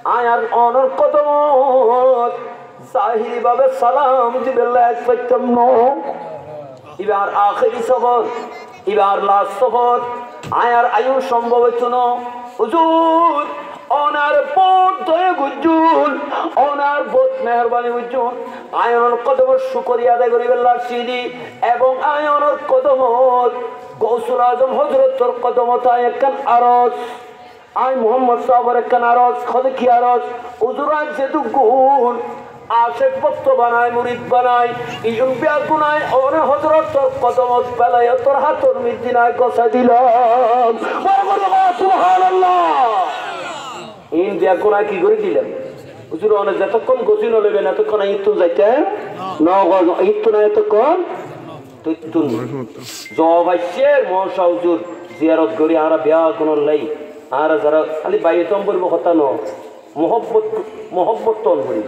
আয়ার অনর কদমত জাহিরি ভাবে সালাম দিবেন এক পেতম নো এবার আখেরি সফর এবার লাস্ট সফর আয়ার আয়ু সম্ভব হইতো না হুজুর ওনার পথ দয়ে গুজুল ওনার বোধ মেহরবানি গুজুল আয়নের কদম শুকরিয়া আদায় করিবেন লাসিদি এবং আয়নের কদমত গৌসুল আজম হযরতর কদমত একখান আরজ আই মোহাম্মদ সাহাবার একখান আরজ খদ কি আরজ হুজুরান যেহেতু গুণ আশেক ভক্ত বানায় মুরিদ বানায় ইজুন বিয়া গুনায় ওরে হযরতর কদমত বেলায় তোর হাতর মিদিনায় কষা দিলাম সুবহানাল্লাহ ইন্ডিয়া কোনা কি করে দিলেন হুজুর অনেক যতক্ষণ গোসিল নেবেন এতক্ষণ ইত্তু যাইতে ইত্তু না এতক্ষণ তুই জবাইশের মহাশা হুজুর জিয়ারত করি আমরা বিয়া কোনো লাই আর যারা খালি বাইতম বলবো কথা ন মোহব্বত তন করি